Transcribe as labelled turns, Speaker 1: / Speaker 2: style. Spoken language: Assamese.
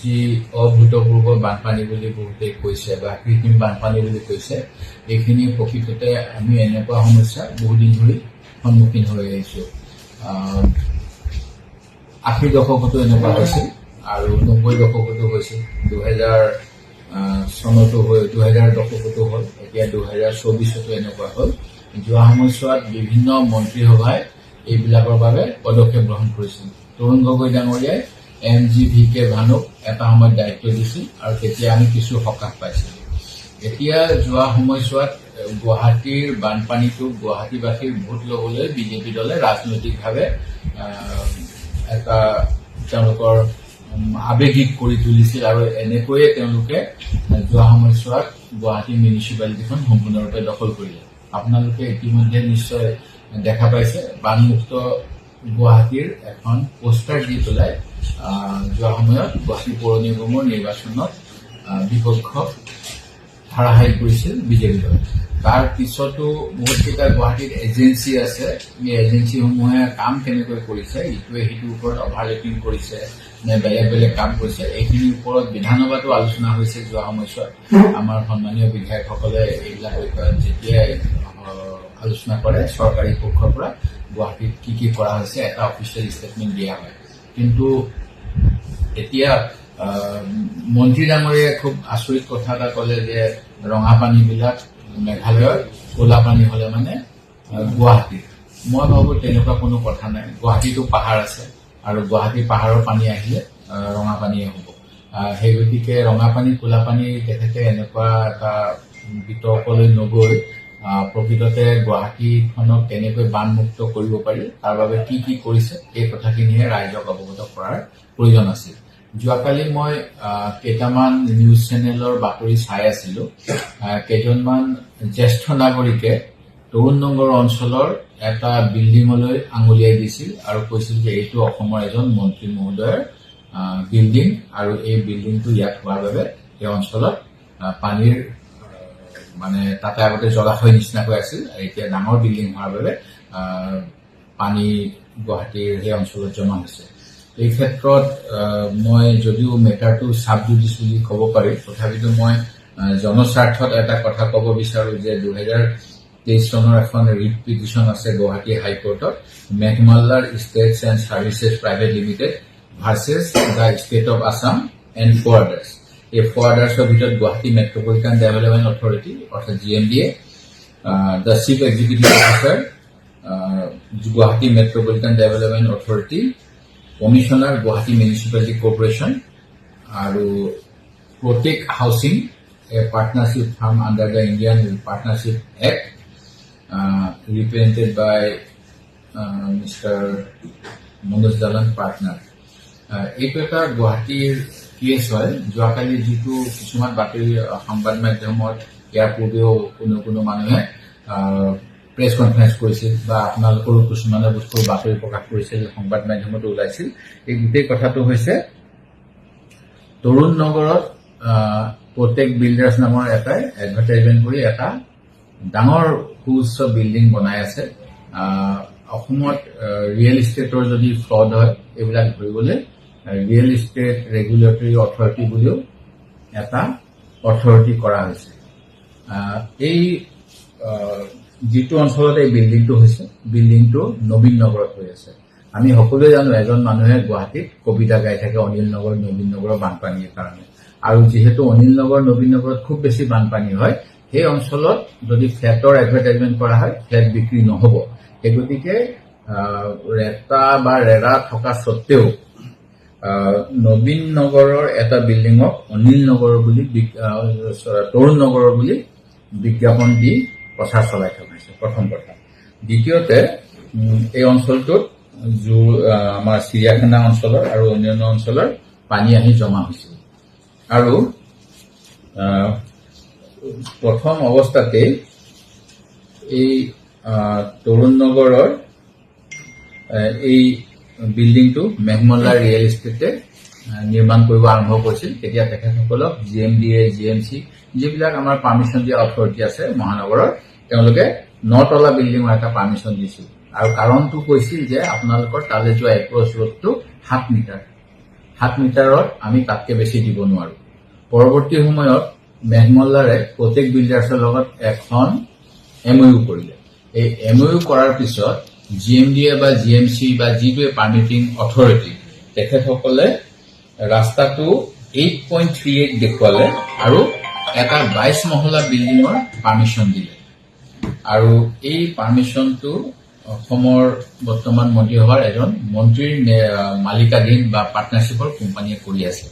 Speaker 1: যি অভূতপূৰ্ব বানপানী বুলি বহুতে কৈছে বা কৃত্ৰিম বানপানী বুলি কৈছে, এইখিনি প্ৰকৃততে আমি এনেকুৱা সমস্যা বহুদিন ধৰি সন্মুখীন হৈ আহিছো। 80 দশকতো এনেকুৱা হৈছিল আৰু 90 দশকতো হৈছিল, 2000 চনতো হৈ 2000 দশকতো হ'ল, এতিয়া 2024তো এনেকুৱা হ'ল। যোৱা সময়ছোৱাত বিভিন্ন মন্ত্ৰীসভাই এইবিলাকৰ বাবে পদক্ষেপ গ্ৰহণ কৰিছিল। তৰুণ গগৈ ডাঙৰীয়াই MGVK ভানুক এটা সময়ত দায়িত্ব দিছিল আৰু তেতিয়া আমি কিছু সকাহ পাইছিলো। এতিয়া যোৱা সময়ছোৱাত গুৱাহাটীৰ বানপানীটো গুৱাহাটীবাসীৰ ভোট ল'বলৈ বিজেপি দলে ৰাজনৈতিকভাৱে এটা তেওঁলোকৰ আৱেগিক কৰি তুলিছিল আৰু এনেকৈয়ে তেওঁলোকে যোৱা সময়ছোৱাত গুৱাহাটী মিউনিচিপালিটিখন সম্পূৰ্ণৰূপে দখল কৰিলে। আপোনালোকে ইতিমধ্যে নিশ্চয় দেখা পাইছে, বানমুক্ত গুৱাহাটীৰ এখন পোষ্টাৰ দি পেলাই যোৱা সময়ত গুৱাহাটী পৌৰ নিগমৰ নিৰ্বাচনত বিপক্ষ ধাৰাসাহিত কৰিছিল বিজেপি দলে। তাৰ পিছতো বহুতকেইটা গুৱাহাটীত এজেঞ্চি আছে, এই এজেঞ্চিসমূহে কাম কেনেকৈ কৰিছে, ইটোৱে সিটোৰ ওপৰত অভাৰ ৰেটিং কৰিছে নে বেলেগ বেলেগ কাম কৰিছে, এইখিনিৰ ওপৰত বিধানসভাতো আলোচনা হৈছে যোৱা সময়ছোৱাত। আমাৰ সন্মানীয় বিধায়কসকলে এইবিলাক বিষয়ত যেতিয়াই আলোচনা কৰে, চৰকাৰী পক্ষৰ পৰা গুৱাহাটীত কি কৰা হৈছে এটা অফিচিয়েল ষ্টেটমেণ্ট দিয়া হয়। কিন্তু এতিয়া মন্ত্ৰী ডাঙৰীয়াই খুব আচৰিত কথা এটা ক'লে যে ৰঙা পানীবিলাক মেঘালয়ৰ, ক'লা পানী হলে মানে গুৱাহাটীৰ। মই ভাবো তেনেকুৱা কোনো কথা নাই। গুৱাহাটীতো পাহাৰ আছে আৰু গুৱাহাটীৰ পাহাৰৰ পানী আহিলে ৰঙা পানীয়ে হ'ব। সেই গতিকে ৰঙা পানী ক'লা পানী তেখেতে এনেকুৱা এটা বিতৰ্কলৈ নগৈ প্ৰকৃততে গুৱাহাটীখনক কেনেকৈ বানমুক্ত কৰিব পাৰি, তাৰ বাবে কি কৰিছে, এই কথাখিনিহে ৰাইজক অৱগত কৰাৰ প্ৰয়োজন আছিল। যোৱাকালি মই কেইটামান নিউজ চেনেলৰ বাতৰি চাই আছিলো। কেইজনমান জ্যেষ্ঠ নাগৰিকে তৰুণ নগৰ অঞ্চলৰ এটা বিল্ডিঙলৈ আঙুলিয়াই দিছিল আৰু কৈছিল যে এইটো অসমৰ এজন মন্ত্ৰী মহোদয়ৰ বিল্ডিং আৰু এই বিল্ডিংটো ইয়াত হোৱাৰ বাবে এই অঞ্চলত পানীৰ মানে তাতে আগতে জলাশয় নিচিনাকৈ আছিল, এতিয়া ডাঙৰ বিল্ডিং হোৱাৰ বাবে পানী গুৱাহাটীৰ সেই অঞ্চলত জমা হৈছে। এই ক্ষেত্ৰত মই যদিও মেটাৰটো চাব জুডিচ বুলি ক'ব পাৰি, তথাপিতো মই জনস্বাৰ্থত এটা কথা ক'ব বিচাৰো যে 2023 চনৰ এখন ৰিট পিটিশ্যন আছে গুৱাহাটী হাইকোৰ্টত, Meghmallar states and services private limited versus the state of Assam and forwarders. এই ফৰৱাৰ্ডাৰ্ছৰ ভিতৰত গুৱাহাটী মেট্ৰপলিটান ডেভেলপমেণ্ট অথৰিটি অৰ্থাৎ GMDA, the chief executive officer Guwahati metropolitan development authority, commissioner Guwahati municipality corporation আৰু protect housing, a partnership firm under the Indian Partnership Act, represented by Mr. Manoj Dalan partner. এইটো এটা গুৱাহাটীৰ কেছ হয়। যোৱাকালি যিটো কিছুমান বাতৰি সংবাদ মাধ্যমত ইয়াৰ পূৰ্বেও কোনো মানুহে প্ৰেছ কনফাৰেন্স কৰিছিল বা আপোনালোকৰো কিছুমানে বস্তুৰ বাতৰি প্ৰকাশ কৰিছিল, সংবাদ মাধ্যমতো ওলাইছিল। এই গোটেই কথাটো হৈছে তৰুণ নগৰত প্ৰত্যেক বিল্ডাৰ্ছ নামৰ এটাই এডভাৰটাইজমেণ্ট কৰি এটা ডাঙৰ সুউচ্চ বিল্ডিং বনাই আছে। অসমত ৰিয়েল ইষ্টেটৰ যদি ফ্ৰড হয় এইবিলাক ধৰিবলৈ ৰিয়েল ইষ্টেট ৰেগুলেটৰী অথৰিটি বুলিও এটা অথৰিটি কৰা হৈছে। এই যিটো অঞ্চলত এই বিল্ডিংটো হৈছে, বিল্ডিংটো নবীন নগৰত হৈ আছে। আমি সকলোৱে জানো এজন মানুহে গুৱাহাটীত কবিতা গাই থাকে অনিল নগৰ নবীন নগৰৰ বানপানীৰ কাৰণে, আৰু যিহেতু অনিল নগৰ নবীন নগৰত খুব বেছি বানপানী হয়, সেই অঞ্চলত যদি ফ্লেটৰ এডভাৰটাইজমেণ্ট কৰা হয় ফ্লেট বিক্ৰী নহ'ব। সেই গতিকে ৰেটা বা ৰেৰা থকা স্বত্তেও নবীন নগৰৰ এটা বিল্ডিঙক অনিল নগৰ বুলি তৰুণ নগৰৰ বুলি বিজ্ঞাপন দি প্ৰচাৰ চলাই থকা হৈছে, প্ৰথম কথা। দ্বিতীয়তে এই অঞ্চলটোত আমাৰ চিৰিয়াখানা অঞ্চলৰ আৰু অন্যান্য অঞ্চলৰ পানী আহি জমা হৈছিল আৰু প্ৰথম অৱস্থাতে এই তৰুণ নগৰৰ এই বিল্ডিংটো মেঘমল্লা ৰিয়েল ইষ্টেটে নিৰ্মাণ কৰিব আৰম্ভ কৰিছিল। তেতিয়া তেখেতসকলক GMDA, GMC যিবিলাক আমাৰ পাৰ্মিশ্যন দিয়া অথৰিটি আছে মহানগৰৰ, তেওঁলোকে 9 তলা বিল্ডিঙৰ এটা পাৰ্মিশ্যন দিছিল আৰু কাৰণটো কৈছিল যে আপোনালোকৰ তালৈ যোৱা এপ্ৰ'চ ৰোডটো 7 মিটাৰ। 7 মিটাৰত আমি তাতকে বেছি দিব নোৱাৰো। পৰৱৰ্তী সময়ত মেহমল্লাৰে প্ৰত্যেক বিল্ডাৰ্ছৰ লগত এখন MOU কৰিলে। এই MOU কৰাৰ পিছত GMDA বা GMC বা যিটোৱে পাৰ্মিটিং অথৰিটি তেখেতসকলে ৰাস্তাটো 8.38 দেখুৱালে আৰু এটা 22 মহলা বিল্ডিঙৰ পাৰ্মিশ্যন দিলে। আৰু এই পাৰ্মিশ্যনটো অসমৰ বৰ্তমান মন্ত্ৰী সভাৰ এজন মন্ত্ৰীৰ মালিকাধীন বা পাৰ্টনাৰশ্বিপৰ কোম্পানীয়ে কৰি আছে।